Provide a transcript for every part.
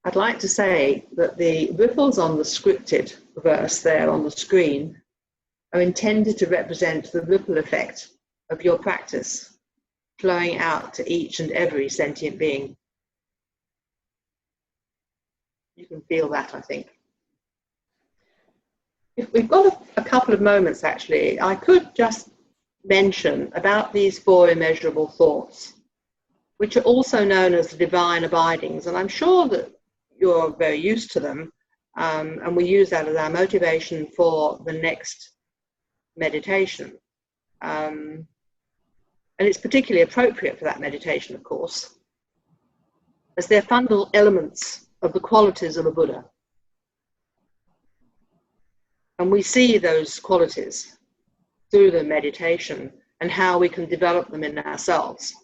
I'd like to say that the ripples on the scripted verse there on the screen are intended to represent the ripple effect of your practice flowing out to each and every sentient being. You can feel that, I think. If we've got a couple of moments, actually, I could just mention about these four immeasurable thoughts, which are also known as the divine abidings. And I'm sure that you're very used to them, and we use that as our motivation for the next meditation. And it's particularly appropriate for that meditation, of course, as they're fundamental elements of the qualities of a Buddha. And we see those qualities through the meditation and how we can develop them in ourselves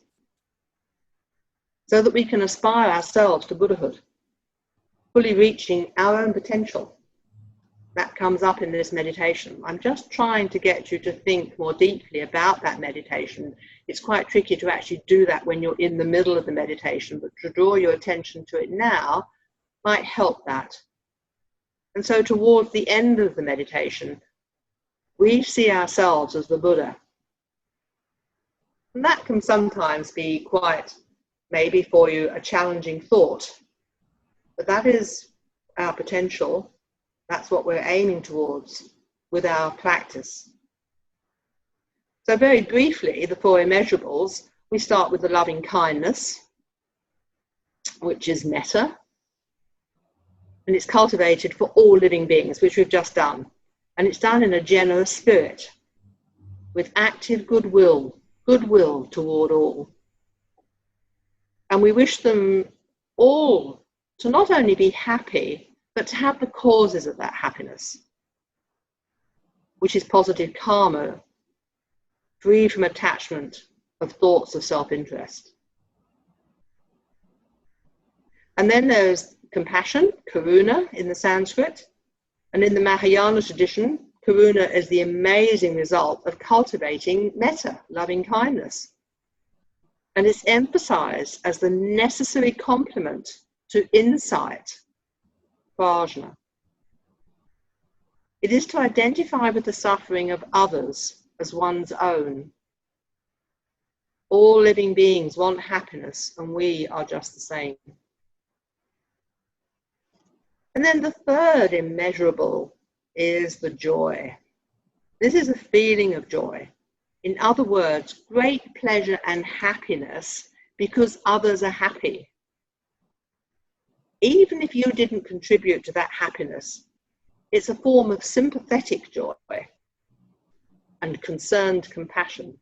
so that we can aspire ourselves to Buddhahood, fully reaching our own potential. That comes up in this meditation. I'm just trying to get you to think more deeply about that meditation. It's quite tricky to actually do that when you're in the middle of the meditation, but to draw your attention to it now might help that. And so towards the end of the meditation, we see ourselves as the Buddha. And that can sometimes be quite, maybe for you, a challenging thought. But that is our potential. That's what we're aiming towards with our practice. So very briefly, the four immeasurables, we start with the loving kindness, which is metta. And it's cultivated for all living beings, which we've just done. And it's done in a generous spirit, with active goodwill toward all. And we wish them all to not only be happy, but to have the causes of that happiness, which is positive karma, free from attachment of thoughts of self-interest. And then there's compassion, karuna in the Sanskrit, and in the Mahayana tradition, karuna is the amazing result of cultivating metta, loving kindness. And it's emphasized as the necessary complement to insight, prajna. It is to identify with the suffering of others as one's own. All living beings want happiness, and we are just the same. And then the third immeasurable is the joy. This is a feeling of joy. In other words, great pleasure and happiness because others are happy. Even if you didn't contribute to that happiness, it's a form of sympathetic joy and concerned compassion.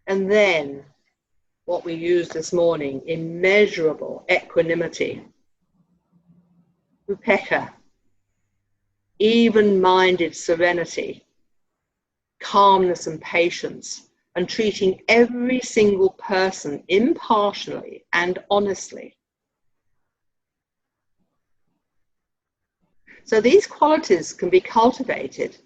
And then, what we used this morning, immeasurable equanimity, upekkha, even-minded serenity, calmness and patience, and treating every single person impartially and honestly. So these qualities can be cultivated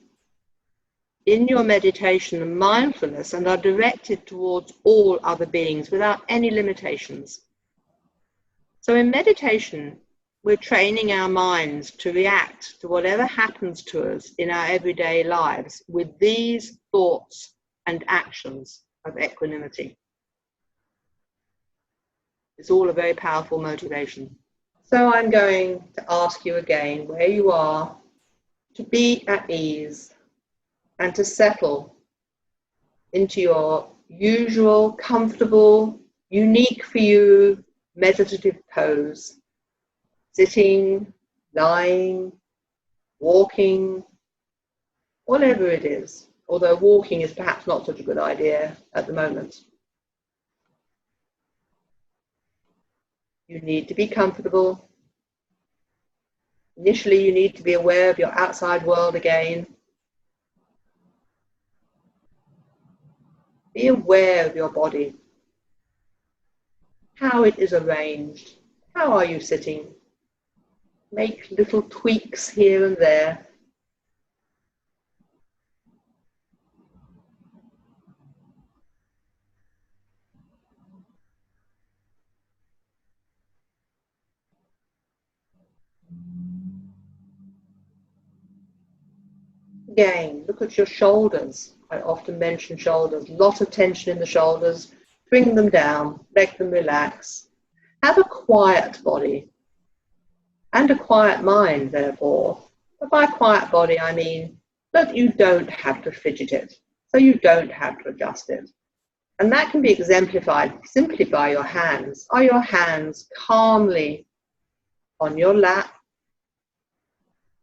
in your meditation and mindfulness and are directed towards all other beings without any limitations. So in meditation, we're training our minds to react to whatever happens to us in our everyday lives with these thoughts and actions of equanimity. It's all a very powerful motivation. So I'm going to ask you again where you are to be at ease and to settle into your usual, comfortable, unique for you meditative pose. Sitting, lying, walking, whatever it is, although walking is perhaps not such a good idea at the moment. You need to be comfortable. Initially, you need to be aware of your outside world again. Be aware of your body, how it is arranged. How are you sitting? Make little tweaks here and there. Again, look at your shoulders. I often mention shoulders. Lot of tension in the shoulders. Bring them down, let them relax. Have a quiet body and a quiet mind, therefore. But by quiet body, I mean that you don't have to fidget it, so you don't have to adjust it. And that can be exemplified simply by your hands. Are your hands calmly on your lap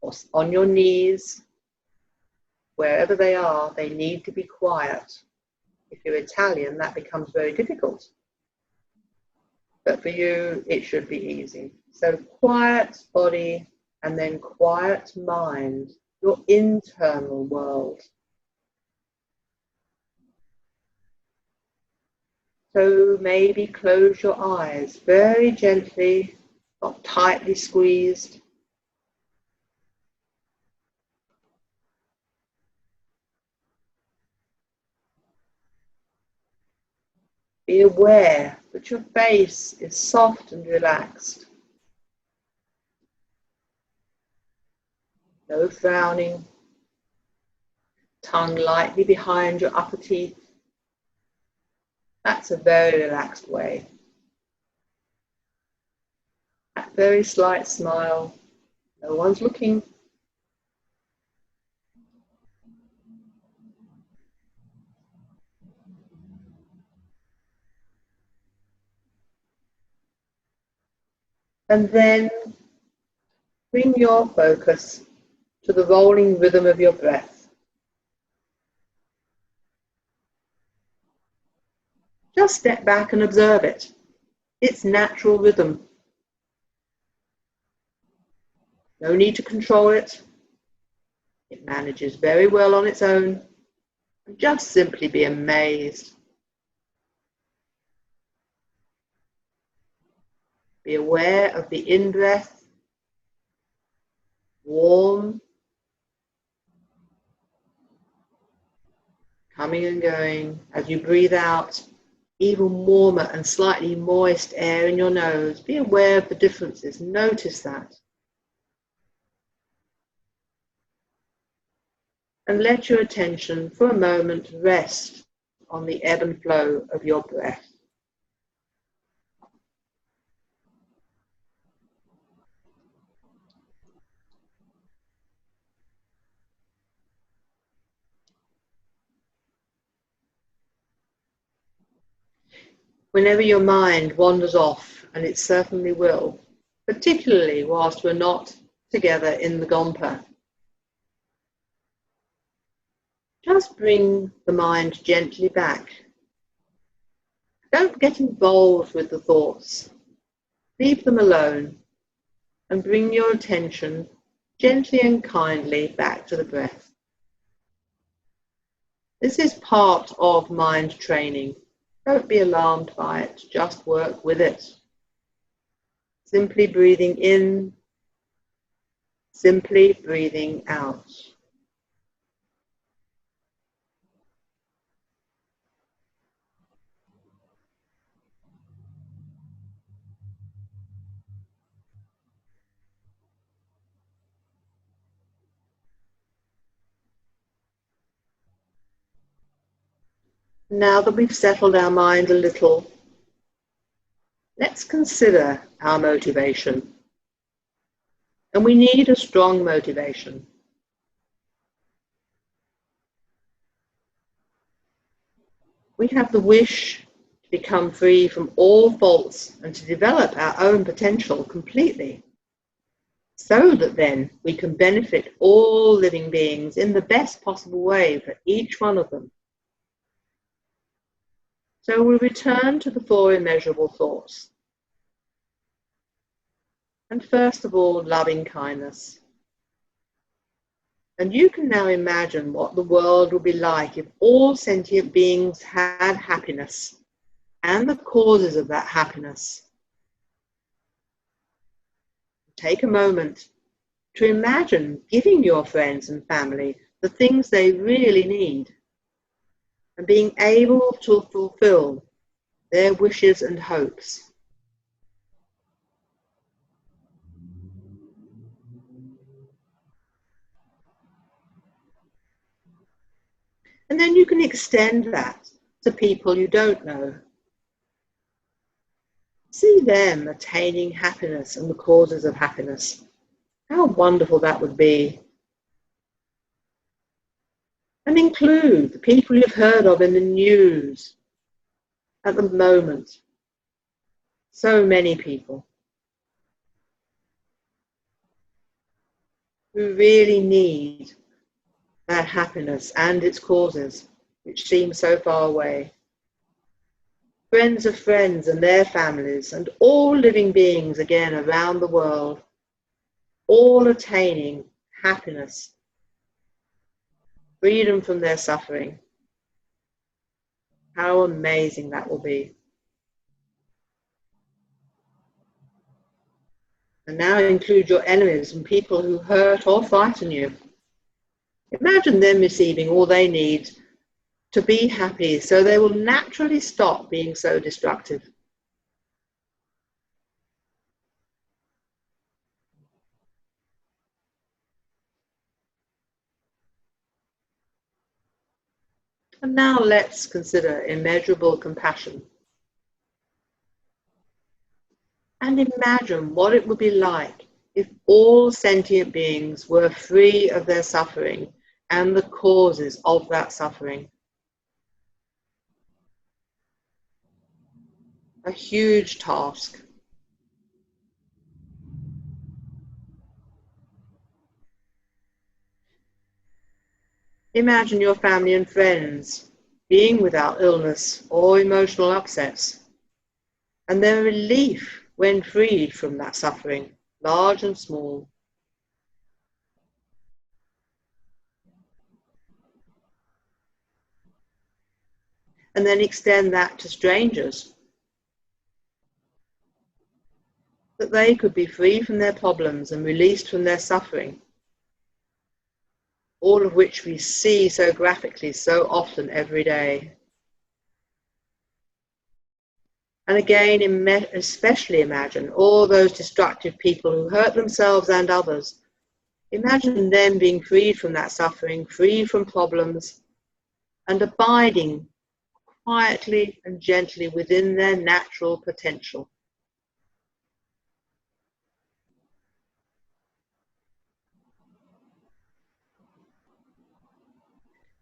or on your knees? Wherever they are, they need to be quiet. If you're Italian, that becomes very difficult. But for you, it should be easy. So quiet body and then quiet mind, your internal world. So maybe close your eyes very gently, not tightly squeezed. Be aware that your face is soft and relaxed. No frowning. Tongue lightly behind your upper teeth. That's a very relaxed way. That very slight smile. No one's looking. And then bring your focus to the rolling rhythm of your breath. Just step back and observe it. Its natural rhythm. No need to control it. It manages very well on its own. And just simply be amazed. Be aware of the in-breath, warm, coming and going. As you breathe out, even warmer and slightly moist air in your nose. Be aware of the differences. Notice that. And let your attention for a moment rest on the ebb and flow of your breath. Whenever your mind wanders off, and it certainly will, particularly whilst we're not together in the Gompa, just bring the mind gently back. Don't get involved with the thoughts. Leave them alone and bring your attention gently and kindly back to the breath. This is part of mind training. Don't be alarmed by it, just work with it. Simply breathing in, simply breathing out. Now that we've settled our mind a little, let's consider our motivation. And we need a strong motivation. We have the wish to become free from all faults and to develop our own potential completely, so that then we can benefit all living beings in the best possible way for each one of them. So we return to the four immeasurable thoughts. And first of all, loving kindness. And you can now imagine what the world would be like if all sentient beings had happiness and the causes of that happiness. Take a moment to imagine giving your friends and family the things they really need and being able to fulfill their wishes and hopes. And then you can extend that to people you don't know. See them attaining happiness and the causes of happiness. How wonderful that would be. And include the people you've heard of in the news at the moment. So many people who really need that happiness and its causes, which seem so far away. Friends of friends and their families, and all living beings again around the world, all attaining happiness, freedom from their suffering. How amazing that will be. And now include your enemies and people who hurt or frighten you. Imagine them receiving all they need to be happy, so they will naturally stop being so destructive. And now let's consider immeasurable compassion. And imagine what it would be like if all sentient beings were free of their suffering and the causes of that suffering. A huge task. Imagine your family and friends being without illness or emotional upsets, and their relief when freed from that suffering, large and small. And then extend that to strangers, that they could be free from their problems and released from their suffering, all of which we see so graphically so often every day. And again, especially imagine all those destructive people who hurt themselves and others. Imagine them being freed from that suffering, free from problems, and abiding quietly and gently within their natural potential.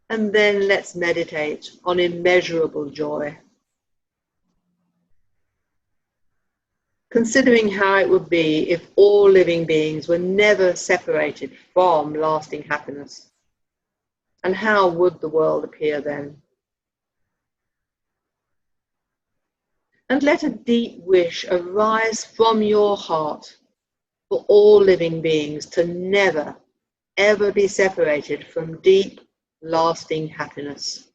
And then let's meditate on immeasurable joy, considering how it would be if all living beings were never separated from lasting happiness. And how would the world appear then? And let a deep wish arise from your heart for all living beings to never, ever be separated from deep, lasting happiness.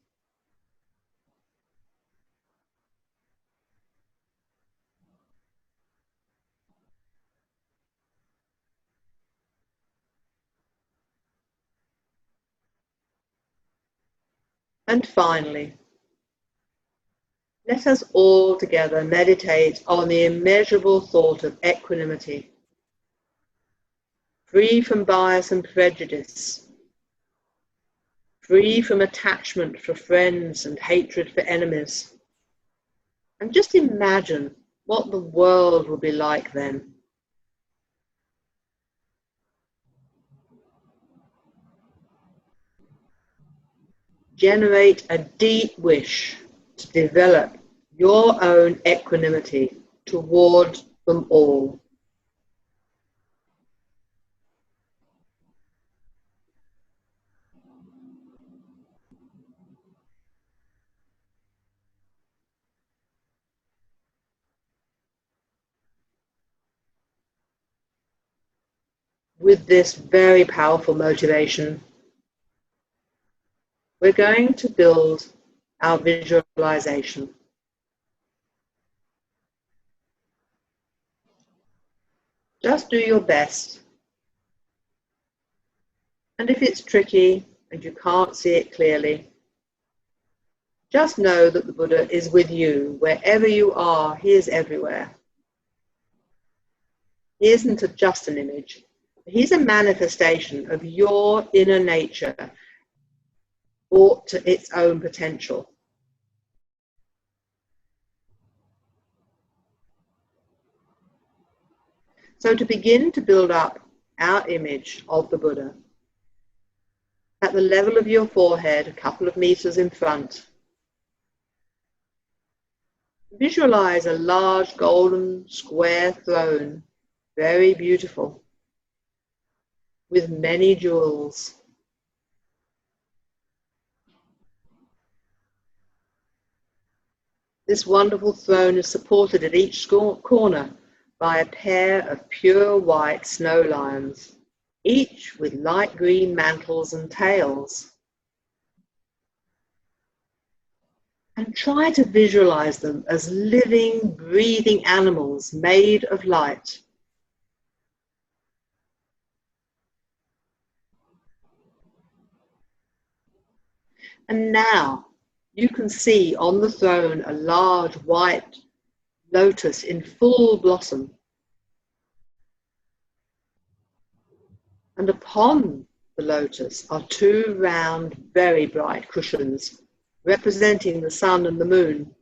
And finally, let us all together meditate on the immeasurable thought of equanimity, free from bias and prejudice, free from attachment for friends and hatred for enemies. And just imagine what the world will be like then. Generate a deep wish to develop your own equanimity toward them all. With this very powerful motivation, we're going to build our visualization. Just do your best. And if it's tricky and you can't see it clearly, just know that the Buddha is with you. Wherever you are, he is everywhere. He isn't just an image. He's a manifestation of your inner nature. brought to its own potential. So to begin to build up our image of the Buddha, at the level of your forehead, a couple of meters in front, visualize a large golden square throne, very beautiful, with many jewels. This wonderful throne is supported at each corner by a pair of pure white snow lions, each with light green mantles and tails. And try to visualize them as living, breathing animals made of light. And now you can see on the throne a large white lotus in full blossom. And upon the lotus are two round, very bright cushions representing the sun and the moon.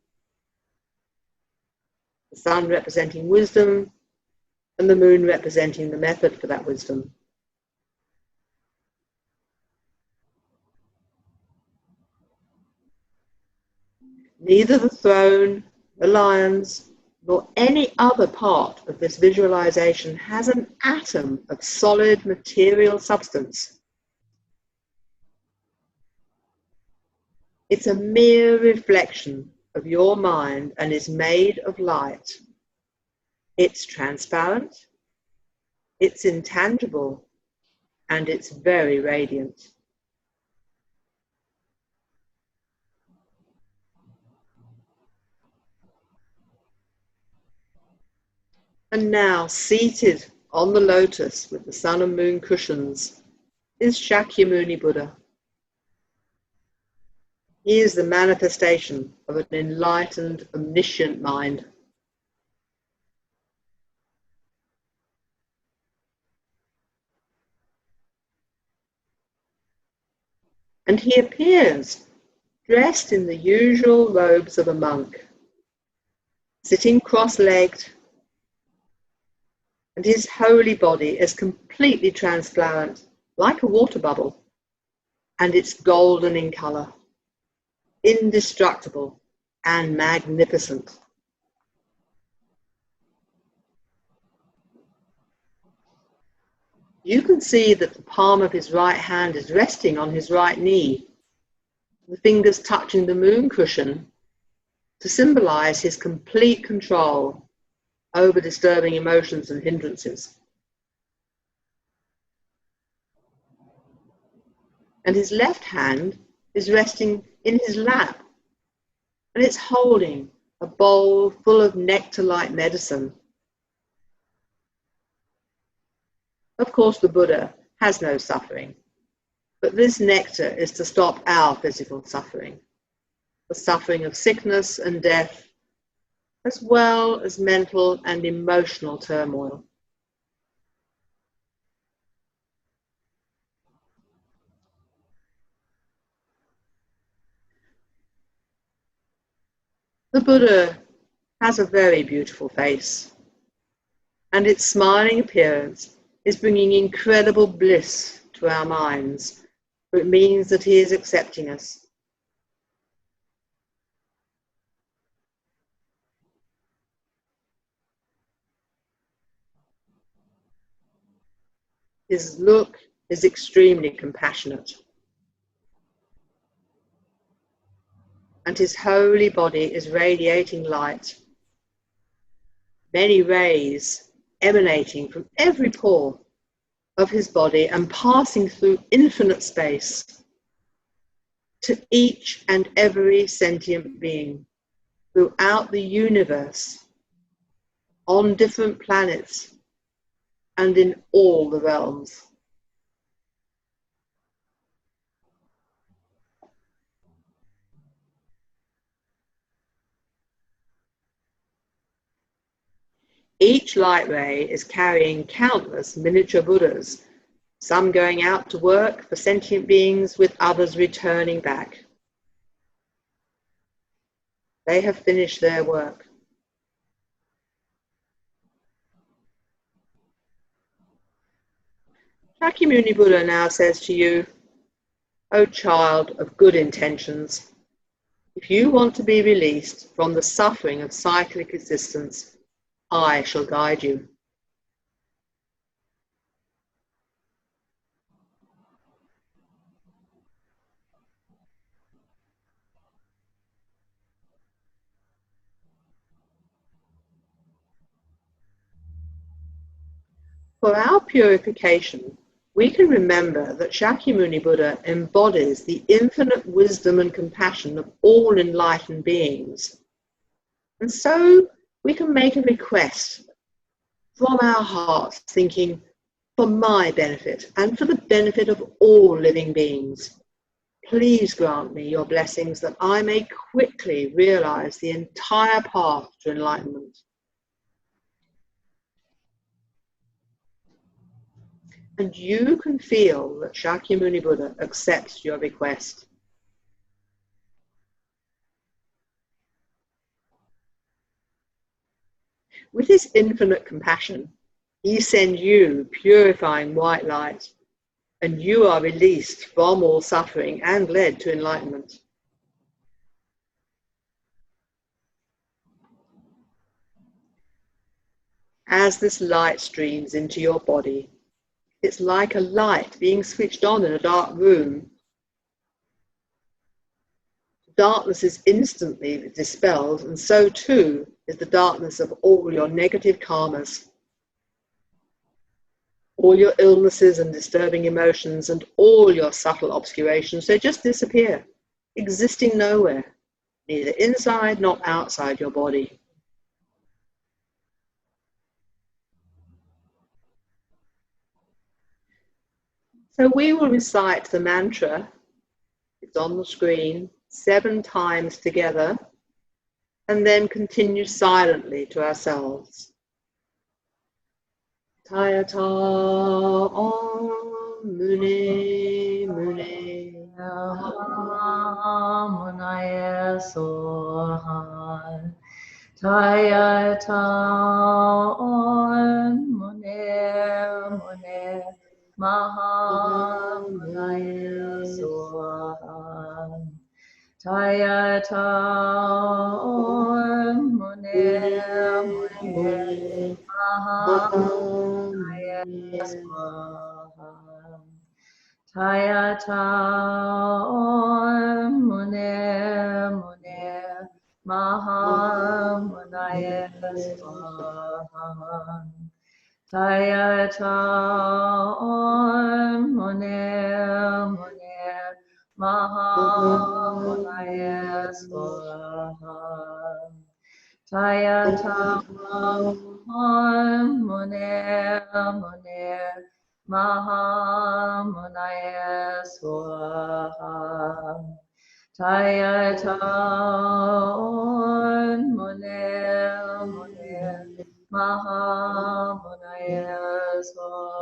The sun representing wisdom and the moon representing the method for that wisdom. Neither the throne, the lions, nor any other part of this visualization has an atom of solid material substance. It's a mere reflection of your mind and is made of light. It's transparent, it's intangible, and it's very radiant. And now, seated on the lotus with the sun and moon cushions, is Shakyamuni Buddha. He is the manifestation of an enlightened, omniscient mind. And he appears dressed in the usual robes of a monk, sitting cross-legged, and his holy body is completely transparent, like a water bubble, and it's golden in color, indestructible and magnificent. You can see that the palm of his right hand is resting on his right knee, the fingers touching the moon cushion to symbolize his complete control over disturbing emotions and hindrances. And his left hand is resting in his lap, and it's holding a bowl full of nectar-like medicine. Of course, the Buddha has no suffering, but this nectar is to stop our physical suffering, the suffering of sickness and death, as well as mental and emotional turmoil. The Buddha has a very beautiful face, and its smiling appearance is bringing incredible bliss to our minds, for it means that he is accepting us. His look is extremely compassionate, and his holy body is radiating light, many rays emanating from every pore of his body and passing through infinite space to each and every sentient being throughout the universe, on different planets, and in all the realms. Each light ray is carrying countless miniature Buddhas, some going out to work for sentient beings, with others returning back. They have finished their work. Shakyamuni Buddha now says to you, O child of good intentions, if you want to be released from the suffering of cyclic existence, I shall guide you. For our purification, we can remember that Shakyamuni Buddha embodies the infinite wisdom and compassion of all enlightened beings. And so we can make a request from our hearts, thinking, for my benefit and for the benefit of all living beings, please grant me your blessings that I may quickly realize the entire path to enlightenment. And you can feel that Shakyamuni Buddha accepts your request. With his infinite compassion, he sends you purifying white light, and you are released from all suffering and led to enlightenment. As this light streams into your body, it's like a light being switched on in a dark room. Darkness is instantly dispelled, and so too is the darkness of all your negative karmas, all your illnesses and disturbing emotions, and all your subtle obscurations. They just disappear, existing nowhere, neither inside nor outside your body. So we will recite the mantra, it's on the screen, 7 times together, and then continue silently to ourselves. Tayata Om Mune Mune Munaya Soha Tayata Om Mune Mune Maha Munaya Soha Tayata Om Mune Mune Maha Munaya Soha Tayata Om Mune Mune Maha Munaya Swaha Tayata Om Mune Mune Maha Munaya Swaha Tayata Om Mune Mune Maha Munaya Swaha Tayata Om Mune Mune Maha Munaya Swaha.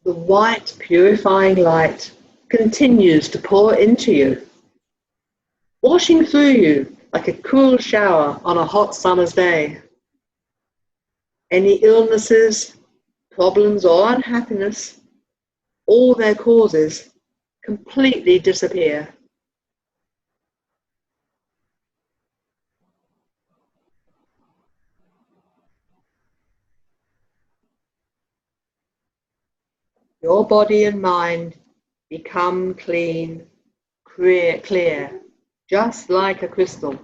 The white, purifying light continues to pour into you, washing through you like a cool shower on a hot summer's day. Any illnesses, problems, or unhappiness, all their causes, completely disappear. Your body and mind become clean, clear, just like a crystal.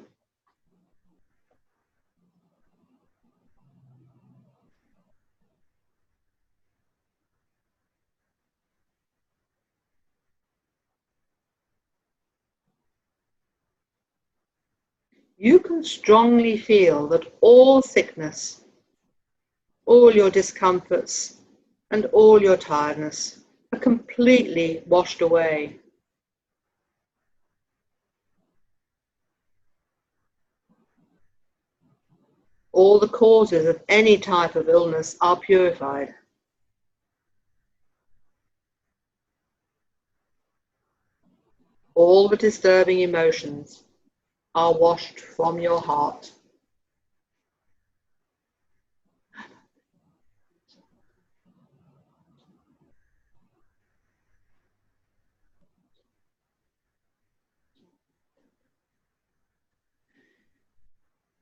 you can strongly feel that all sickness, all your discomforts, and all your tiredness are completely washed away. All the causes of any type of illness are purified. All the disturbing emotions are washed from your heart.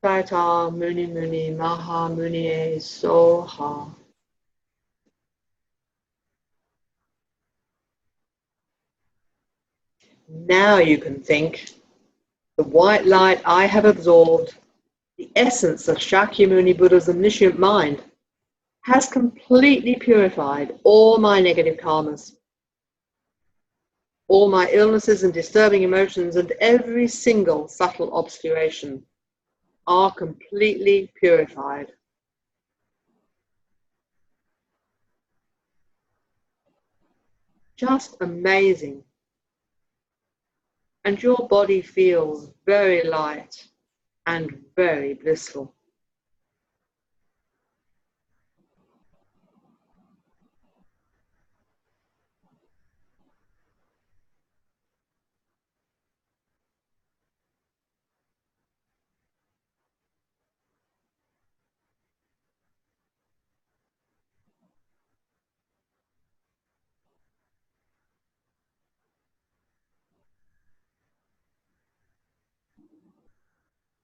Shakyamuni Maha Muni Soha. Now you can think, the white light I have absorbed, the essence of Shakyamuni Buddha's omniscient mind, has completely purified all my negative karmas, all my illnesses and disturbing emotions, and every single subtle obscuration are completely purified. Just amazing. And your body feels very light and very blissful.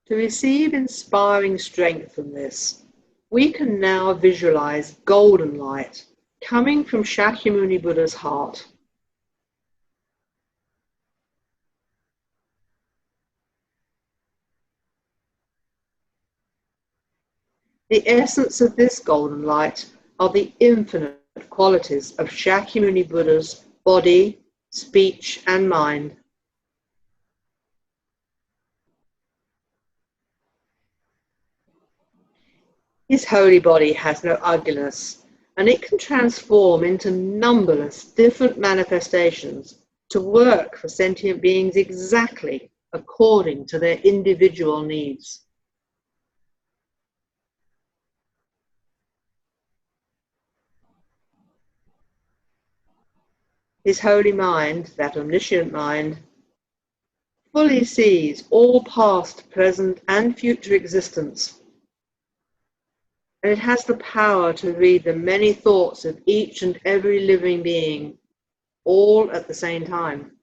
To receive inspiring strength from this, we can now visualize golden light coming from Shakyamuni Buddha's heart. The essence of this golden light are the infinite qualities of Shakyamuni Buddha's body, speech, and mind. His holy body has no ugliness, and it can transform into numberless different manifestations to work for sentient beings exactly according to their individual needs. His holy mind, that omniscient mind, fully sees all past, present, and future existence, and it has the power to read the many thoughts of each and every living being, all at the same time.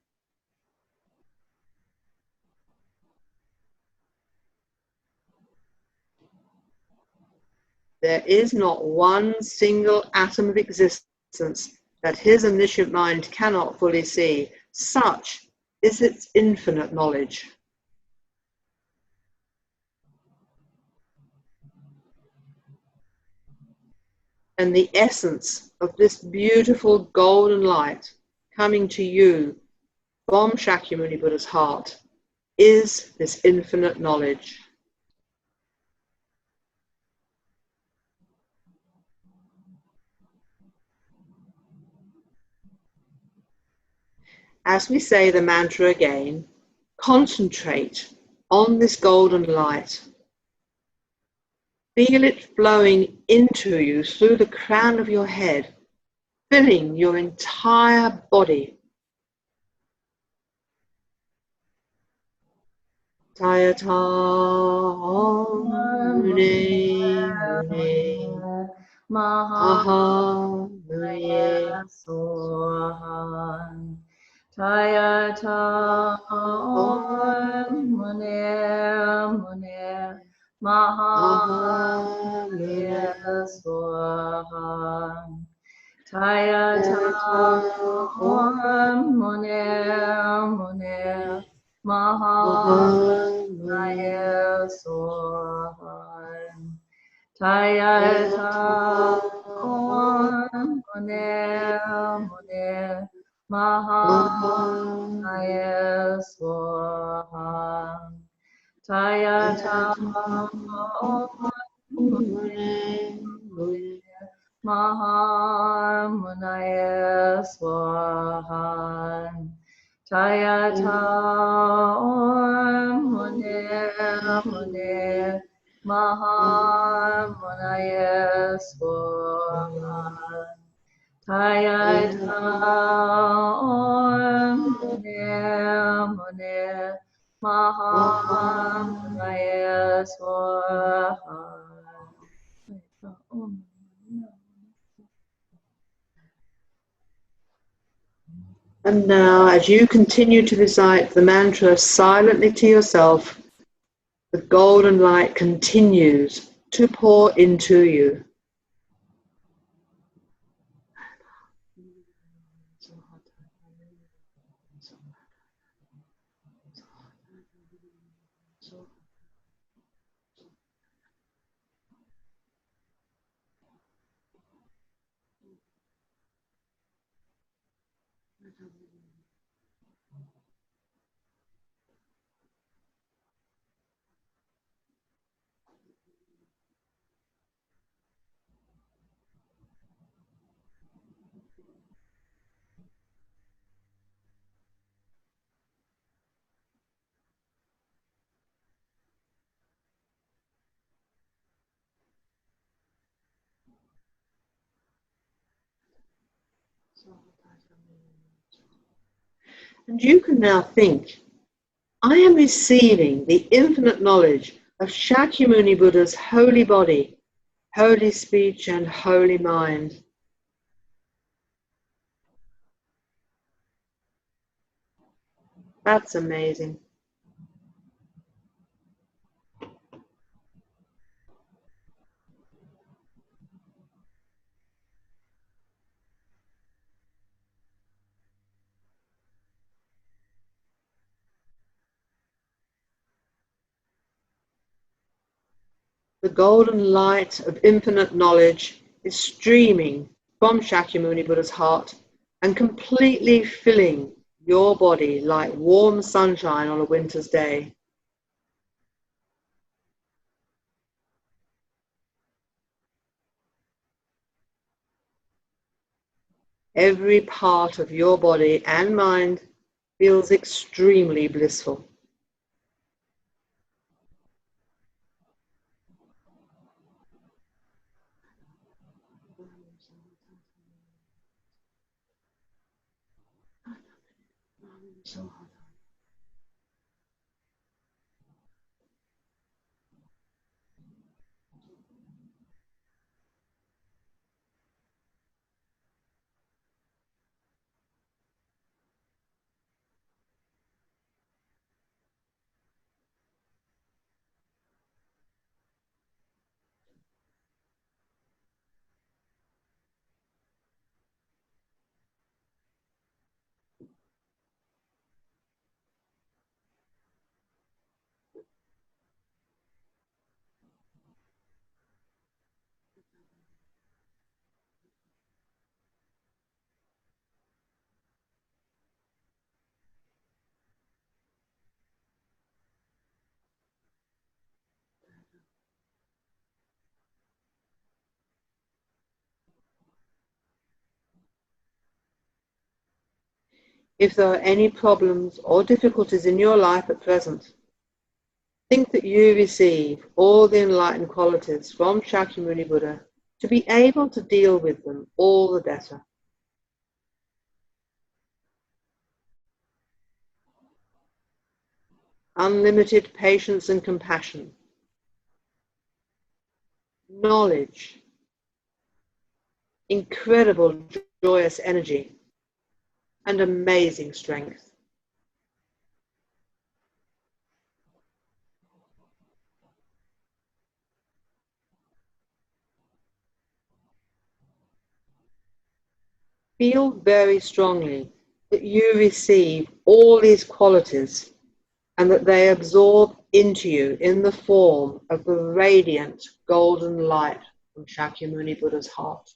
There is not one single atom of existence that his omniscient mind cannot fully see. Such is its infinite knowledge. And the essence of this beautiful golden light coming to you from Shakyamuni Buddha's heart is this infinite knowledge. As we say the mantra again, concentrate on this golden light. Feel it flowing into you through the crown of your head, filling your entire body. Shakyamuni Maha Muni Sohan. Tayata Mune Mune Maha Mune Sohan. Tayata Mune Mune Maha Mune Sohan. Tayata Mune Mune Maha Swaha. Tayata Mahamunaya Swaha. Tayata Mune Mune Mahamunaya Swaha. Tayata Mune Mune Mahamunaya Swaha. And now, as you continue to recite the mantra silently to yourself, the golden light continues to pour into you. And you can now think, I am receiving the infinite knowledge of Shakyamuni Buddha's holy body, holy speech, and holy mind. That's amazing. The golden light of infinite knowledge is streaming from Shakyamuni Buddha's heart and completely filling your body like warm sunshine on a winter's day. Every part of your body and mind feels extremely blissful. If there are any problems or difficulties in your life at present, think that you receive all the enlightened qualities from Shakyamuni Buddha to be able to deal with them all the better. Unlimited patience and compassion, knowledge, incredible joyous energy, and amazing strength. Feel very strongly that you receive all these qualities and that they absorb into you in the form of the radiant golden light from Shakyamuni Buddha's heart.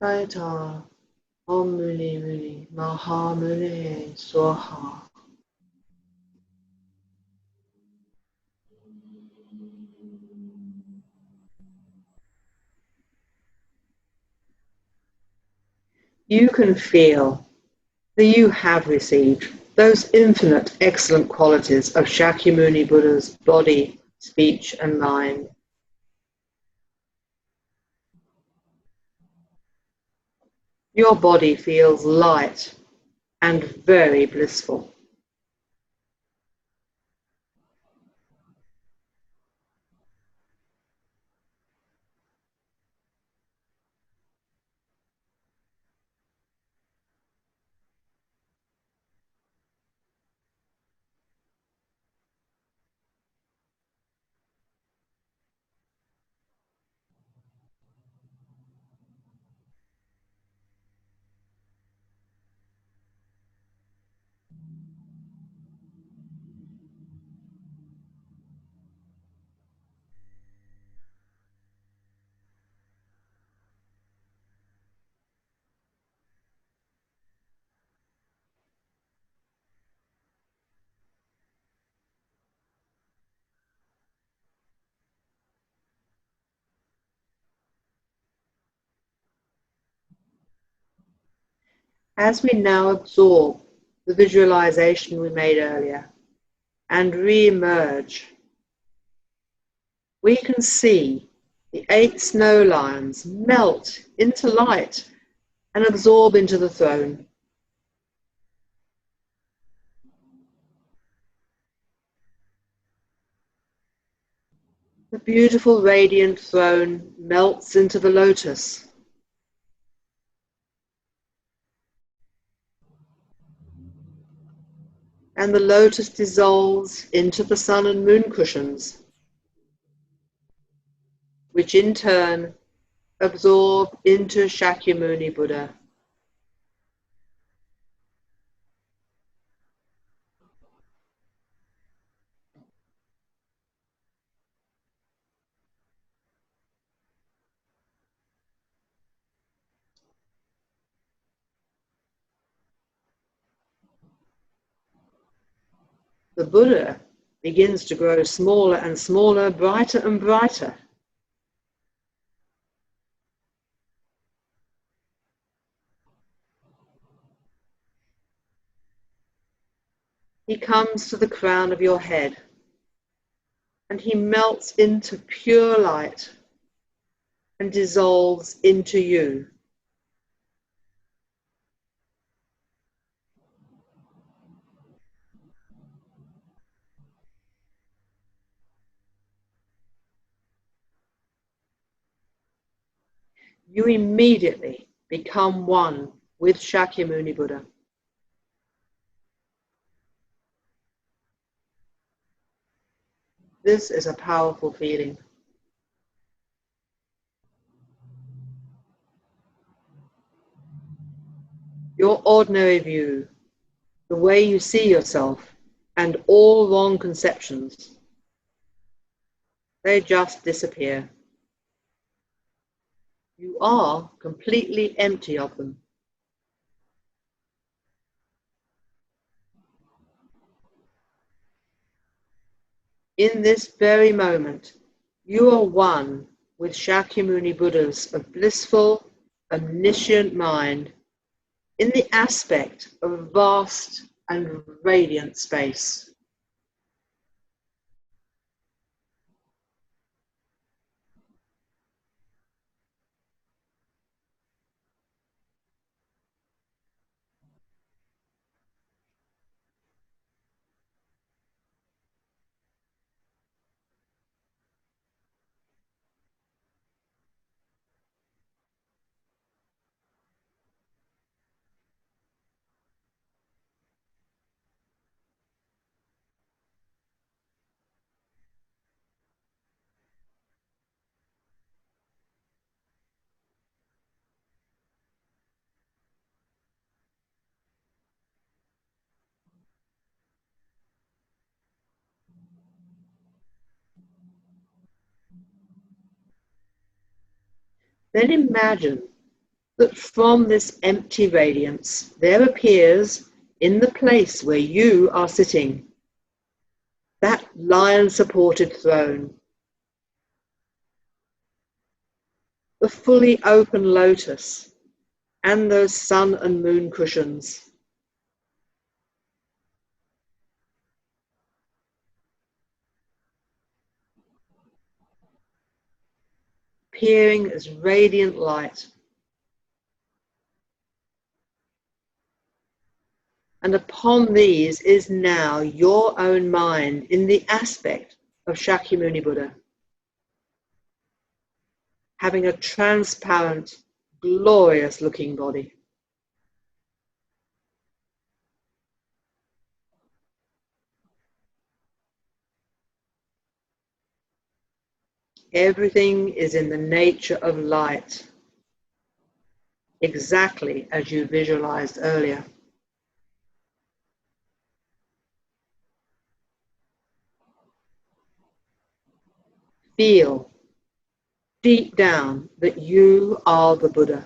Saita Om Muni Muni Maha Muni Swaha. You can feel that you have received those infinite excellent qualities of Shakyamuni Buddha's body, speech and mind. Your body feels light and very blissful. As we now absorb the visualization we made earlier and re-emerge, we can see the 8 snow lions melt into light and absorb into the throne. The beautiful radiant throne melts into the lotus. And the lotus dissolves into the sun and moon cushions, which in turn absorb into Shakyamuni Buddha. The Buddha begins to grow smaller and smaller, brighter and brighter. He comes to the crown of your head and he melts into pure light and dissolves into you. You immediately become one with Shakyamuni Buddha. This is a powerful feeling. Your ordinary view, the way you see yourself, and all wrong conceptions, they just disappear. You are completely empty of them. In this very moment, you are one with Shakyamuni Buddhas of blissful, omniscient mind in the aspect of vast and radiant space. Then imagine that from this empty radiance there appears in the place where you are sitting that lion-supported throne, the fully open lotus, and those sun and moon cushions. Appearing as radiant light. And upon these is now your own mind in the aspect of Shakyamuni Buddha, having a transparent, glorious looking body. Everything is in the nature of light, exactly as you visualized earlier. Feel deep down that you are the Buddha.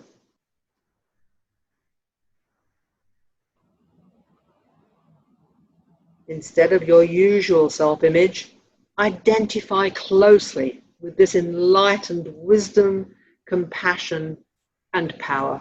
Instead of your usual self-image, identify closely with this enlightened wisdom, compassion, and power.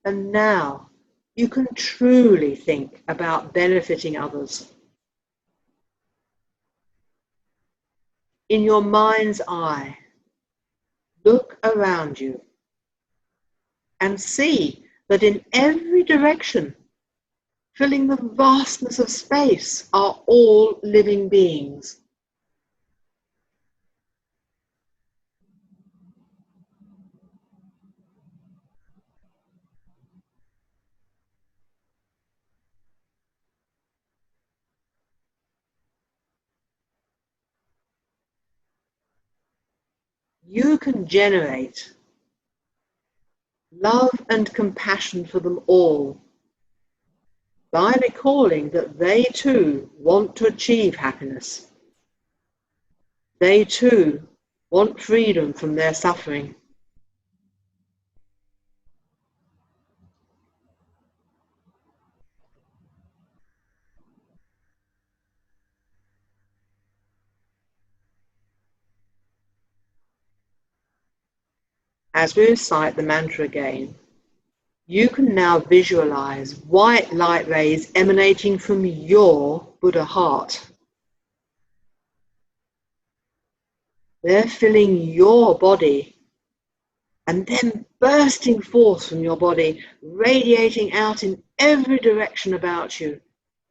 And now you can truly think about benefiting others. In your mind's eye, look around you and see that in every direction, filling the vastness of space, are all living beings. You can generate love and compassion for them all by recalling that they too want to achieve happiness. They too want freedom from their suffering. As we recite the mantra again, you can now visualize white light rays emanating from your Buddha heart. They're filling your body and then bursting forth from your body, radiating out in every direction about you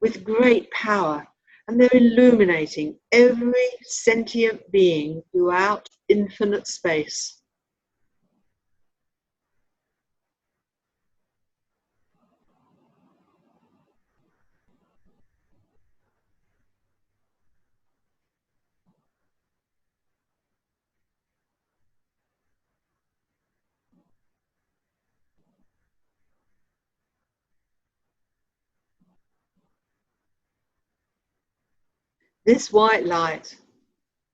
with great power, and they're illuminating every sentient being throughout infinite space. This white light,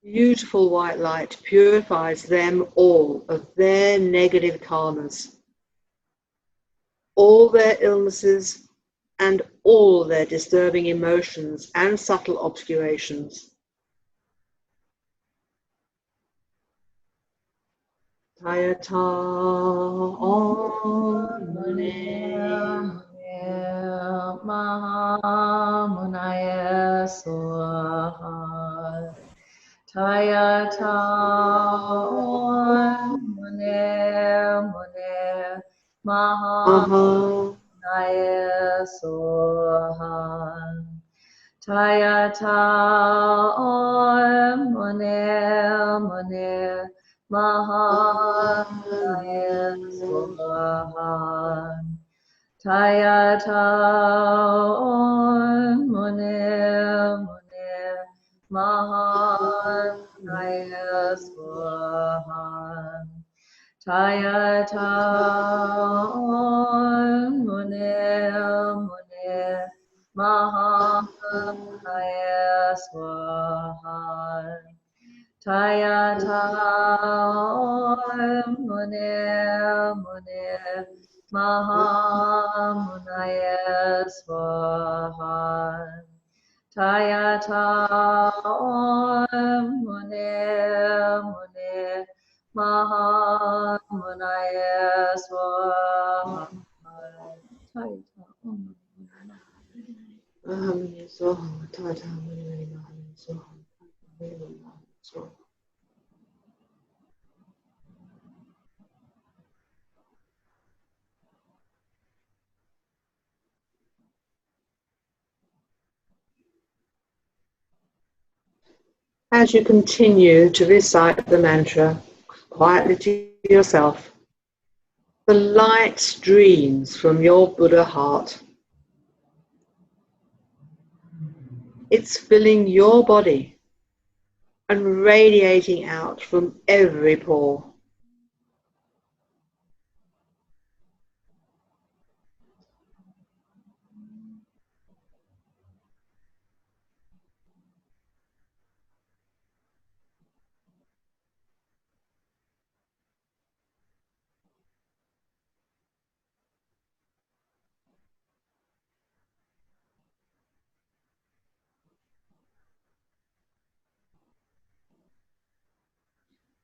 beautiful white light, purifies them all of their negative karmas, all their illnesses, and all their disturbing emotions and subtle obscurations. Tayata Om Mune Mahamunaya Swaha. Tayata Mune Mune Mahamunaya Swaha. Tayata Mune Mune Mahamunaya Swaha. Tayata Mune Mune Mahamunaya Swaha. Tayata Mune Mune Mahamunaya Swaha. Tayata Mune Mune Mahamunaya Swaha. Tayata Mune Mune Mahamunaya Swaha. Tayata As you continue to recite the mantra quietly to yourself, the light streams from your Buddha heart. It's filling your body and radiating out from every pore.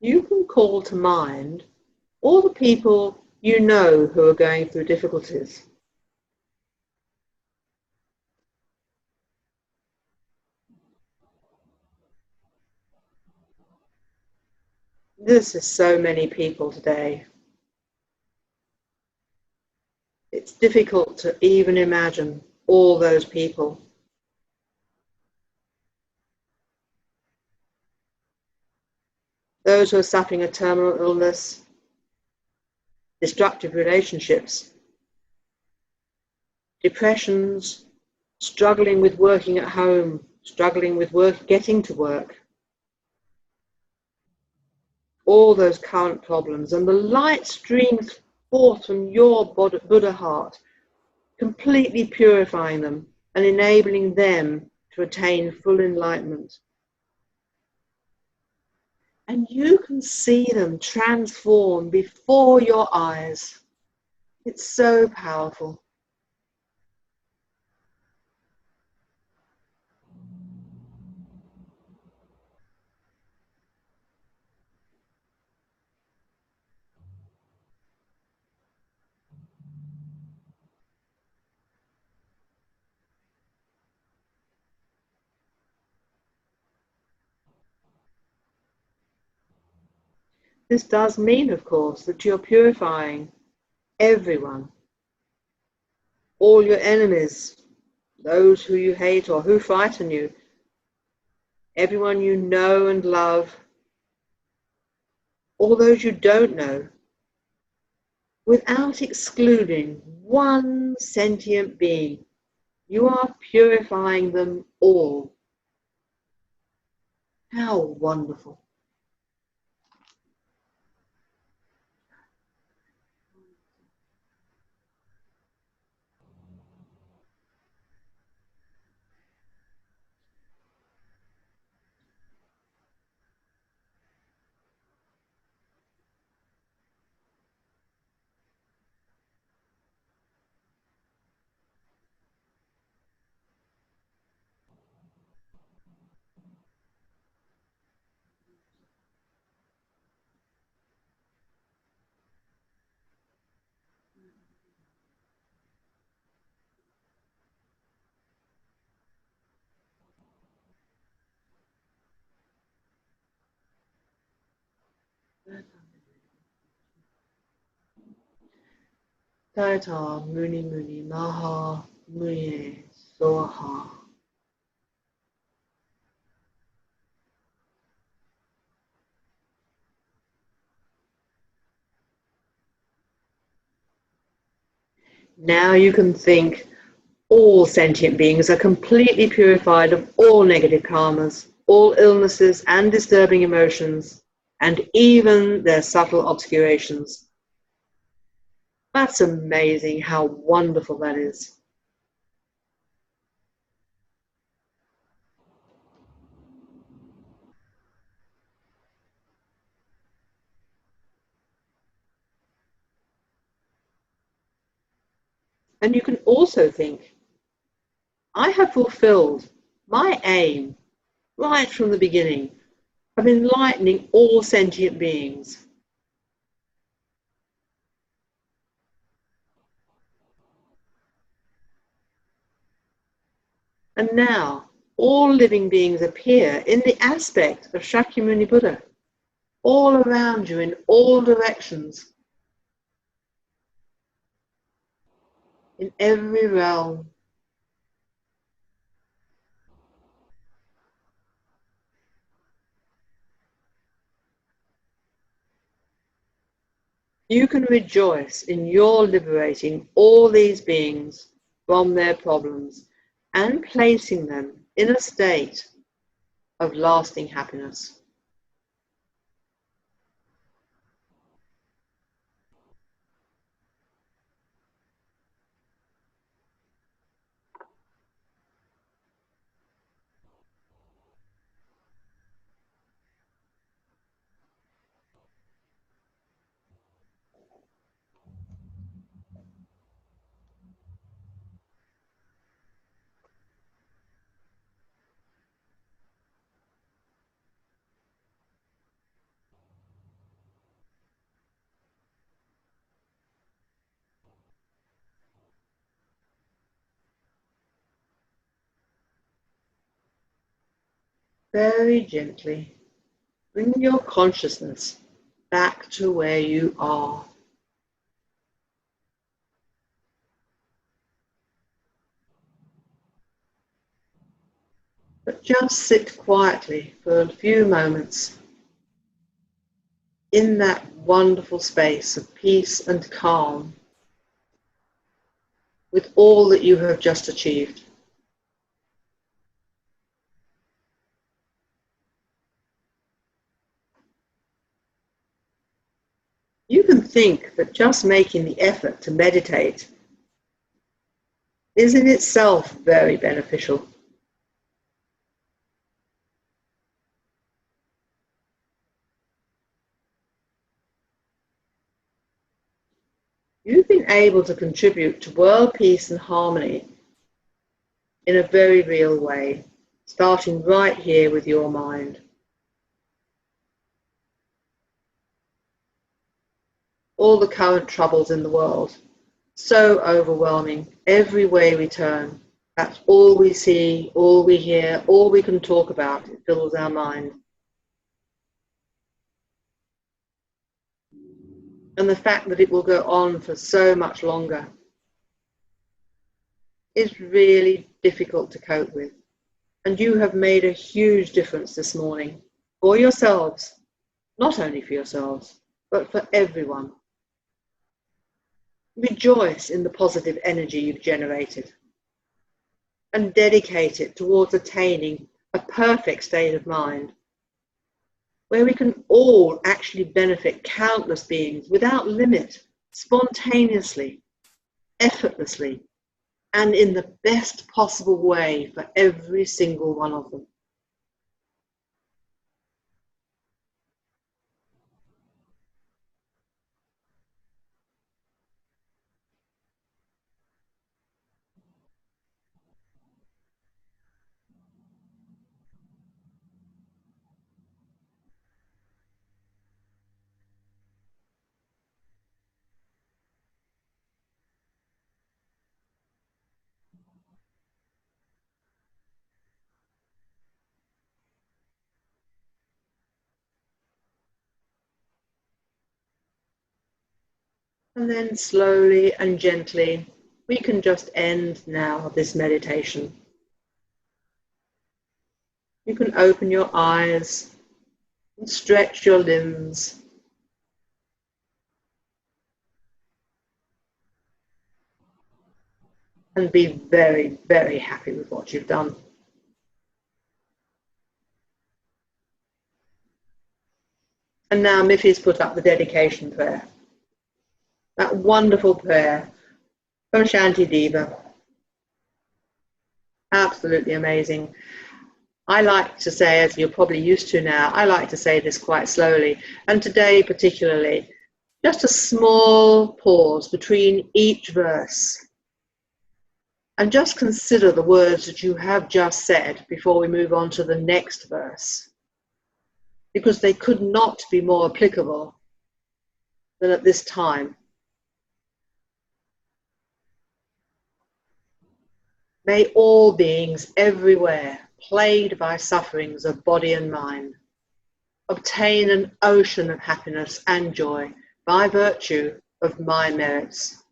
You can call to mind all the people you know who are going through difficulties. This is so many people today. It's difficult to even imagine all those people. Those who are suffering a terminal illness, destructive relationships, depressions, struggling with working at home, struggling with getting to work. All those current problems, and the light streams forth from your Buddha heart, completely purifying them and enabling them to attain full enlightenment. And you can see them transform before your eyes. It's so powerful. This does mean, of course, that you're purifying everyone, all your enemies, those who you hate or who frighten you, everyone you know and love, all those you don't know, without excluding one sentient being. You are purifying them all. How wonderful. Tata Muni Muni Maha Muni Soha. Now you can think all sentient beings are completely purified of all negative karmas, all illnesses and disturbing emotions, and even their subtle obscurations. That's amazing how wonderful that is. And you can also think, I have fulfilled my aim right from the beginning of enlightening all sentient beings. And now all living beings appear in the aspect of Shakyamuni Buddha, all around you in all directions, in every realm. You can rejoice in your liberating all these beings from their problems and placing them in a state of lasting happiness. Very gently bring your consciousness back to where you are. But just sit quietly for a few moments in that wonderful space of peace and calm with all that you have just achieved. You can think that just making the effort to meditate is in itself very beneficial. You've been able to contribute to world peace and harmony in a very real way, starting right here with your mind. All the current troubles in the world, so overwhelming, every way we turn. That's all we see, all we hear, all we can talk about. It fills our mind. And the fact that it will go on for so much longer is really difficult to cope with. And you have made a huge difference this morning for yourselves, not only for yourselves, but for everyone. Rejoice in the positive energy you've generated and dedicate it towards attaining a perfect state of mind where we can all actually benefit countless beings without limit, spontaneously, effortlessly, and in the best possible way for every single one of them. And then slowly and gently, we can just end now this meditation. You can open your eyes and stretch your limbs. And be very, very happy with what you've done. And now Miffy's put up the dedication prayer. That wonderful prayer from Shanti Deva. Absolutely amazing. I like to say, as you're probably used to now, I like to say this quite slowly. And today particularly, just a small pause between each verse. And just consider the words that you have just said before we move on to the next verse. Because they could not be more applicable than at this time. May all beings everywhere, plagued by sufferings of body and mind, obtain an ocean of happiness and joy by virtue of my merits.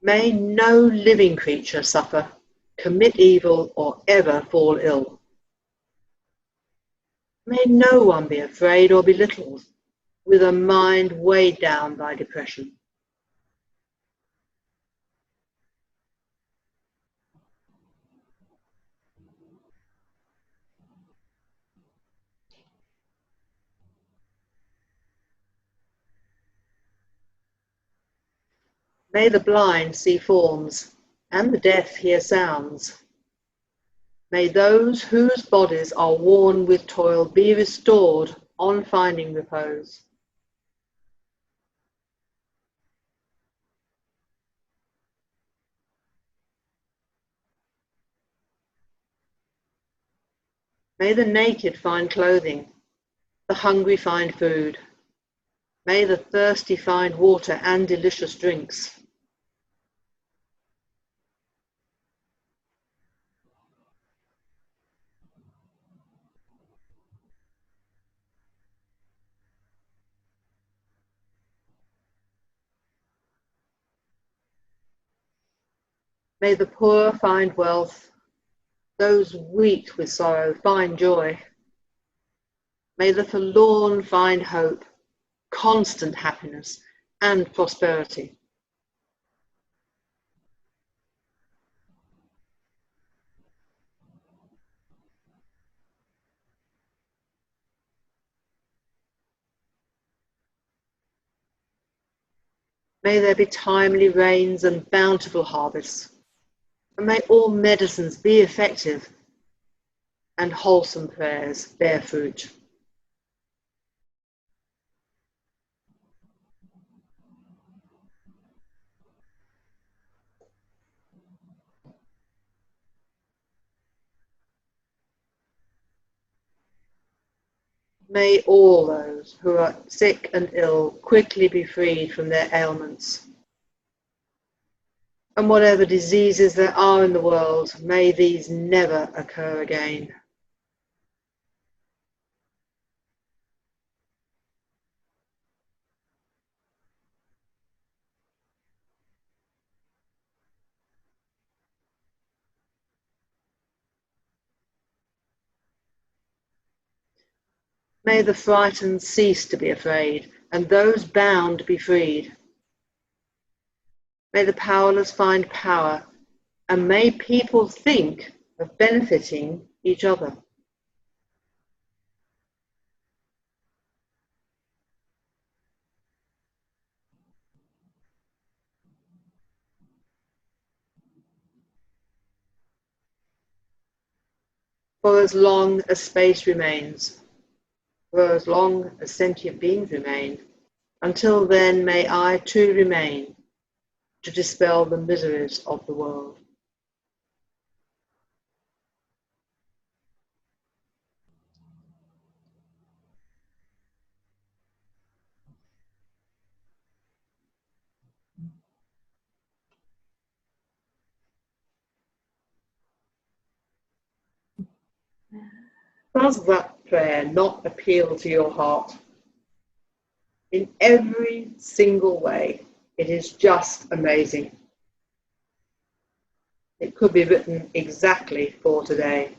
May no living creature suffer, commit evil, or ever fall ill. May no one be afraid or belittled, with a mind weighed down by depression. May the blind see forms, and the deaf hear sounds. May those whose bodies are worn with toil be restored on finding repose. May the naked find clothing, the hungry find food. May the thirsty find water and delicious drinks. May the poor find wealth, those weak with sorrow find joy. May the forlorn find hope, constant happiness and prosperity. May there be timely rains and bountiful harvests, and may all medicines be effective and wholesome prayers bear fruit. May all those who are sick and ill quickly be freed from their ailments. And whatever diseases there are in the world, may these never occur again. May the frightened cease to be afraid, and those bound be freed. May the powerless find power, and may people think of benefiting each other. For as long as space remains, for as long as sentient beings remain, until then may I too remain to dispel the miseries of the world. Does that prayer not appeal to your heart? In every single way, it is just amazing. It could be written exactly for today.